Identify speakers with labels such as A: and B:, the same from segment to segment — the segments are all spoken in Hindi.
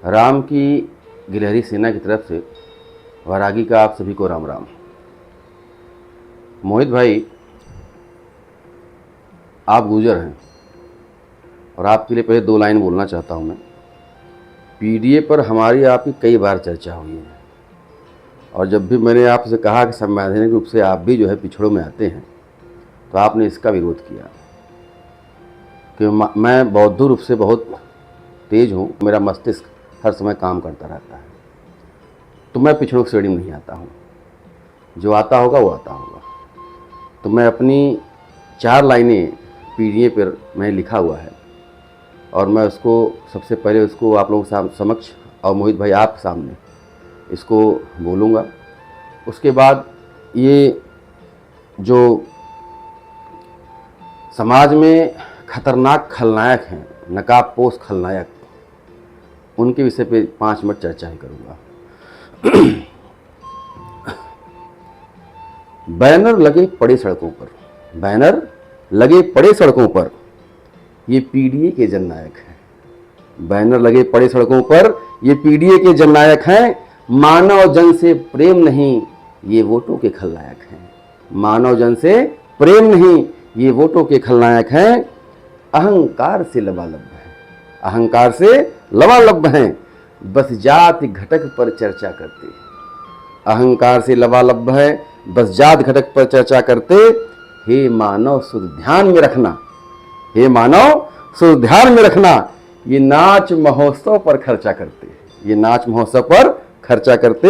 A: राम की गिलहरी सेना की तरफ से वैरागी का आप सभी को राम राम। मोहित भाई, आप गुजर हैं और आपके लिए पहले 2 लाइन बोलना चाहता हूं मैं। पीडीए पर हमारी आपकी कई बार चर्चा हुई है और जब भी मैंने आपसे कहा कि संवैधानिक रूप से आप भी जो है पिछड़ों में आते हैं तो आपने इसका विरोध किया कि मैं बौद्ध रूप से बहुत तेज हूँ, मेरा मस्तिष्क हर समय काम करता रहता है, तो मैं पिछड़ों की श्रेणी में नहीं आता हूँ। जो आता होगा वो आता होगा। तो मैं अपनी 4 लाइनें पीडीए पर मैंने लिखा हुआ है और मैं उसको सबसे पहले उसको आप लोगों के समक्ष और मोहित भाई आप सामने इसको बोलूँगा। उसके बाद ये जो समाज में खतरनाक खलनायक हैं, नकाबपोश खलनायक, उनके विषय पे 5 मिनट चर्चा ही करूँगा। बैनर लगे पड़े सड़कों पर, बैनर लगे पड़े सड़कों पर, ये पीडीए के जननायक हैं। बैनर लगे पड़े सड़कों पर, ये पीडीए के जननायक हैं। मानव जन से प्रेम नहीं, ये वोटों के खलनायक हैं। मानव जन से प्रेम नहीं, ये वोटों के खलनायक हैं। अहंकार से लबालब हैं, अहंकार से लबालब हैं, बस जाति घटक पर चर्चा करते। अहंकार से लबालब है, बस जात घटक पर चर्चा करते। हे मानव सुध ध्यान में रखना, हे मानव सुध ध्यान में रखना, ये नाच महोत्सव पर खर्चा करते, ये नाच महोत्सव पर खर्चा करते।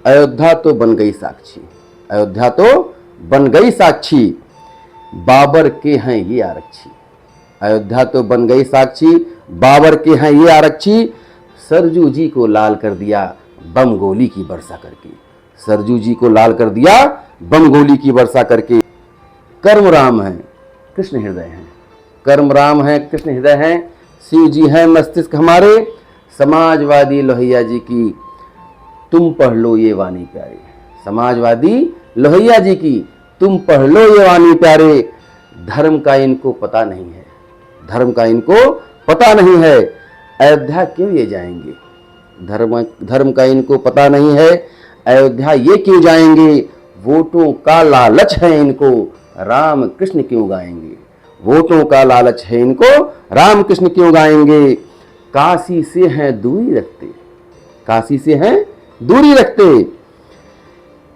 A: अयोध्या तो बन गई साक्षी, अयोध्या तो बन गई साक्षी, बाबर के हैं ये आरक्षी। अयोध्या तो बन गई साक्षी, बाबर के हैं ये आरक्षी। सरजू जी को लाल कर दिया बम गोली की वर्षा करके, सरजू जी को लाल कर दिया बम गोली की वर्षा करके। कर्म राम है कृष्ण हृदय हैं, कर्म राम है कृष्ण हृदय हैं। शिव जी हैं मस्तिष्क हमारे, समाजवादी लोहिया जी की तुम पढ़ लो ये वाणी प्यारे। समाजवादी लोहिया जी की तुम पढ़ लो ये वाणी प्यारे। धर्म का इनको पता नहीं है, धर्म का इनको पता नहीं है, अयोध्या क्यों ये जाएंगे। धर्म का इनको पता नहीं है, अयोध्या ये क्यों जाएंगे। वोटों का लालच है इनको, राम कृष्ण क्यों गाएंगे। वोटों का लालच है इनको, राम कृष्ण क्यों गाएंगे। काशी से हैं दूरी रखते, काशी से हैं दूरी रखते,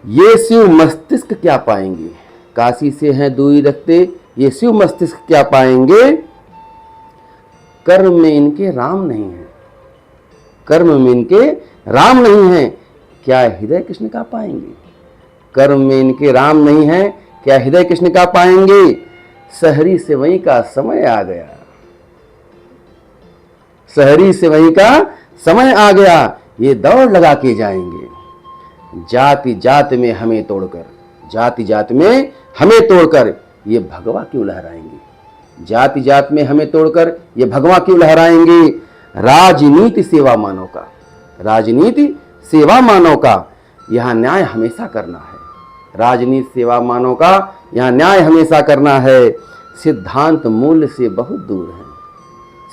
A: ये शिव मस्तिष्क क्या पाएंगे। काशी से हैं दूरी रखते, ये शिव मस्तिष्क क्या पाएंगे। कर्म में इनके राम नहीं है, कर्म में इनके राम नहीं है, क्या हृदय कृष्ण का पाएंगे। कर्म में इनके राम नहीं है, क्या हृदय कृष्ण का पाएंगे। शहरी से वहीं का समय आ गया, शहरी से वहीं का समय आ गया, ये दौड़ लगा के जाएंगे। जाति जात में हमें तोड़कर, जाति जात में हमें तोड़कर, ये भगवा क्यों लहराएंगे। जाति जात में हमें तोड़कर ये भगवा क्यों लहराएंगे। राजनीति सेवा मानव का, राजनीति सेवा मानव का, यहां न्याय हमेशा करना है। राजनीति सेवा मानव का, यहां न्याय हमेशा करना है। सिद्धांत मूल्य से बहुत दूर है,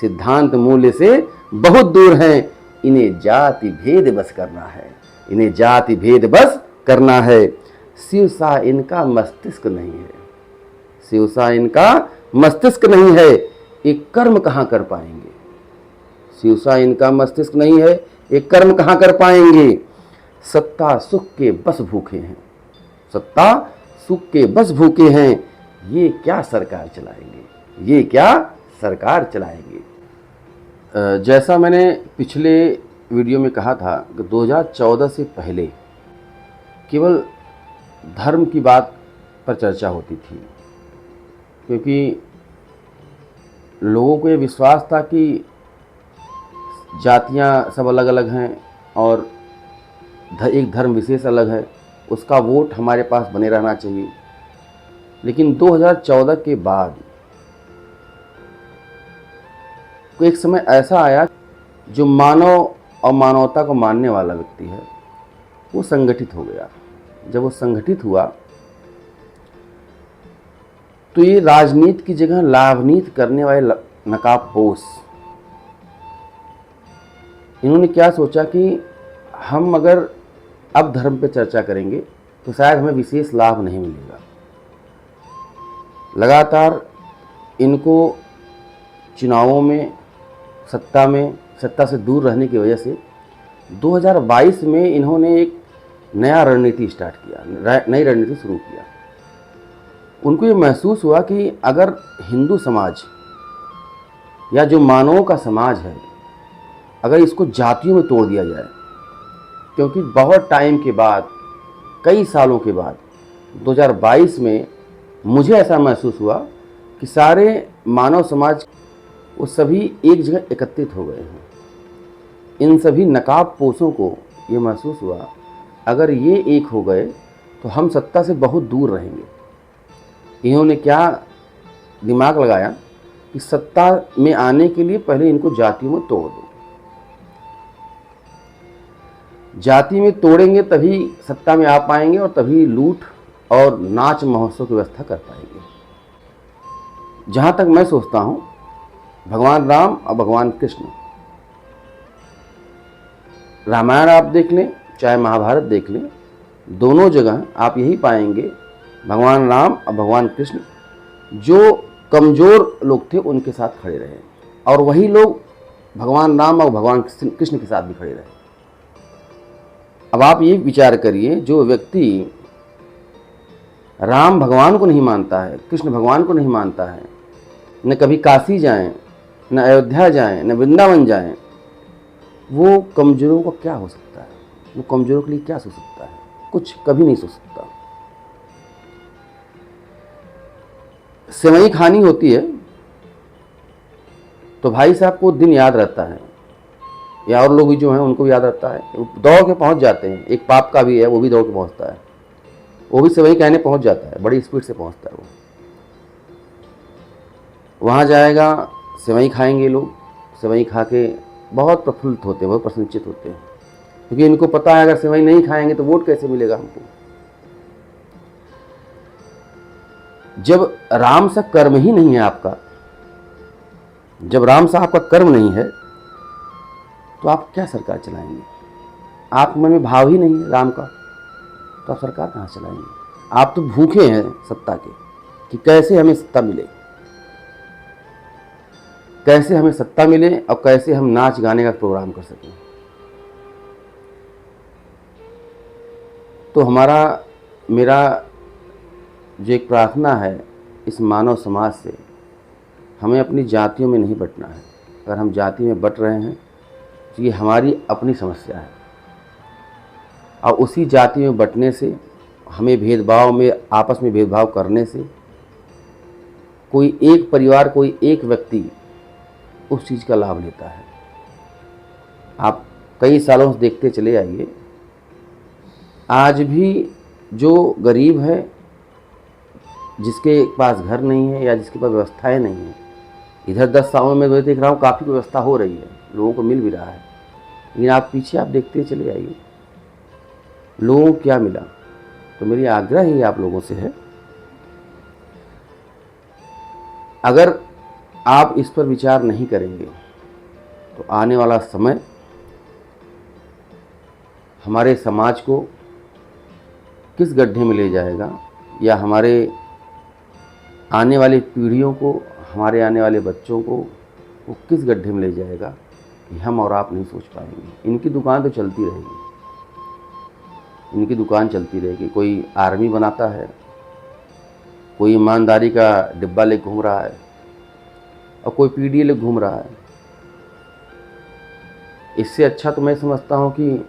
A: सिद्धांत मूल्य से बहुत दूर हैं। इन्हें जाति भेद बस करना है, इन्हें जाति भेद बस करना है। शिव सा इनका मस्तिष्क नहीं है, शिव सा इनका मस्तिष्क नहीं है, एक कर्म कहां कर पाएंगे। शिव सा इनका मस्तिष्क नहीं है, एक कर्म कहां कर पाएंगे। सत्ता सुख के बस भूखे हैं, सत्ता सुख के बस भूखे हैं, ये क्या सरकार चलाएंगे, ये क्या सरकार चलाएंगे। जैसा मैंने पिछले वीडियो में कहा था कि 2014 से पहले केवल धर्म की बात पर चर्चा होती थी, क्योंकि लोगों को ये विश्वास था कि जातियां सब अलग अलग हैं और एक धर्म विशेष अलग है, उसका वोट हमारे पास बने रहना चाहिए। लेकिन 2014 के बाद एक समय ऐसा आया जो मानव और मानवता को मानने वाला व्यक्ति है वो संगठित हो गया। जब वो संगठित हुआ तो ये राजनीति की जगह लाभनीति करने वाले नकाबपोश इन्होंने क्या सोचा कि हम अगर अब धर्म पे चर्चा करेंगे तो शायद हमें विशेष लाभ नहीं मिलेगा। लगातार इनको चुनावों में, सत्ता से दूर रहने की वजह से 2022 में इन्होंने एक नया रणनीति स्टार्ट किया, नई रणनीति शुरू किया। उनको ये महसूस हुआ कि अगर हिंदू समाज या जो मानवों का समाज है, अगर इसको जातियों में तोड़ दिया जाए, क्योंकि बहुत टाइम के बाद, कई सालों के बाद 2022 में मुझे ऐसा महसूस हुआ कि सारे मानव समाज वो सभी एक जगह एकत्रित हो गए हैं। इन सभी नकाबपोशों को ये महसूस हुआ अगर ये एक हो गए तो हम सत्ता से बहुत दूर रहेंगे। इन्होंने क्या दिमाग लगाया कि सत्ता में आने के लिए पहले इनको जातियों में तोड़ दो। जाति में तोड़ेंगे तभी सत्ता में आ पाएंगे और तभी लूट और नाच महोत्सव की व्यवस्था कर पाएंगे। जहाँ तक मैं सोचता हूँ, भगवान राम और भगवान कृष्ण, रामायण आप देख लें चाहे महाभारत देख लें, दोनों जगह आप यही पाएंगे भगवान राम और भगवान कृष्ण जो कमज़ोर लोग थे उनके साथ खड़े रहे, और वही लोग भगवान राम और भगवान कृष्ण के साथ भी खड़े रहे। अब आप ये विचार करिए, जो व्यक्ति राम भगवान को नहीं मानता है, कृष्ण भगवान को नहीं मानता है, न कभी काशी जाएं, न अयोध्या जाएं, न वृंदावन जाएं, वो कमज़ोरों को क्या हो सकता है? वो कमज़ोरों के लिए क्या सोच सकता है? कुछ कभी नहीं सोच सकता। सेवई खानी होती है तो भाई साहब को दिन याद रहता है, या और लोग भी जो हैं उनको भी याद रहता है, दौड़ के पहुंच जाते हैं। एक पाप का भी है, वो भी दौड़ के पहुंचता है, वो भी सेवई कहने पहुंच जाता है, बड़ी स्पीड से पहुंचता है। वो वहाँ जाएगा, सेवई खाएंगे लोग, सेवई खा के बहुत प्रफुल्लित होते हैं, बहुत प्रसन्नचित होते हैं, क्योंकि इनको पता है अगर सेवई नहीं खाएंगे तो वोट कैसे मिलेगा हमको। जब राम सा कर्म ही नहीं है आपका, जब राम सा आपका कर्म नहीं है तो आप क्या सरकार चलाएंगे? आप मन में भाव ही नहीं है राम का, तो आप सरकार कहाँ चलाएंगे? आप तो भूखे हैं सत्ता के कि कैसे हमें सत्ता मिले, कैसे हमें सत्ता मिले और कैसे हम नाच गाने का प्रोग्राम कर सकें। तो मेरा जो एक प्रार्थना है इस मानव समाज से, हमें अपनी जातियों में नहीं बंटना है। अगर हम जाति में बंट रहे हैं तो ये हमारी अपनी समस्या है, और उसी जाति में बंटने से, हमें भेदभाव में, आपस में भेदभाव करने से कोई एक परिवार, कोई एक व्यक्ति उस चीज़ का लाभ लेता है। आप कई सालों से देखते चले आइए, आज भी जो गरीब है, जिसके पास घर नहीं है या जिसके पास व्यवस्थाएं नहीं है, इधर 10 सालों में मैं देख रहा हूँ काफ़ी व्यवस्था हो रही है, लोगों को मिल भी रहा है, लेकिन आप पीछे आप देखते चले आइए लोगों को क्या मिला। तो मेरी आग्रह ही आप लोगों से है, अगर आप इस पर विचार नहीं करेंगे तो आने वाला समय हमारे समाज को किस गड्ढे में ले जाएगा, या हमारे आने वाली पीढ़ियों को, हमारे आने वाले बच्चों को वो किस गड्ढे में ले जाएगा, ये हम और आप नहीं सोच पाएंगे। इनकी दुकान तो चलती रहेगी, इनकी दुकान चलती रहेगी। कोई आर्मी बनाता है, कोई ईमानदारी का डिब्बा ले घूम रहा है, और कोई पीडीए ले घूम रहा है। इससे अच्छा तो मैं समझता हूँ कि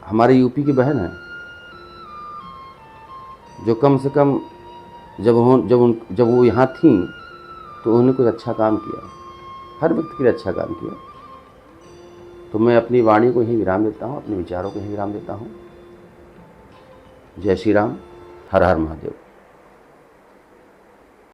A: हमारे यूपी की बहन है, जो कम से कम जब वो यहाँ थी तो उन्होंने कुछ अच्छा काम किया, हर व्यक्ति के लिए अच्छा काम किया। तो मैं अपनी वाणी को यहीं विराम देता हूँ, अपने विचारों को यहीं विराम देता हूँ। जय श्री राम, हर हर महादेव।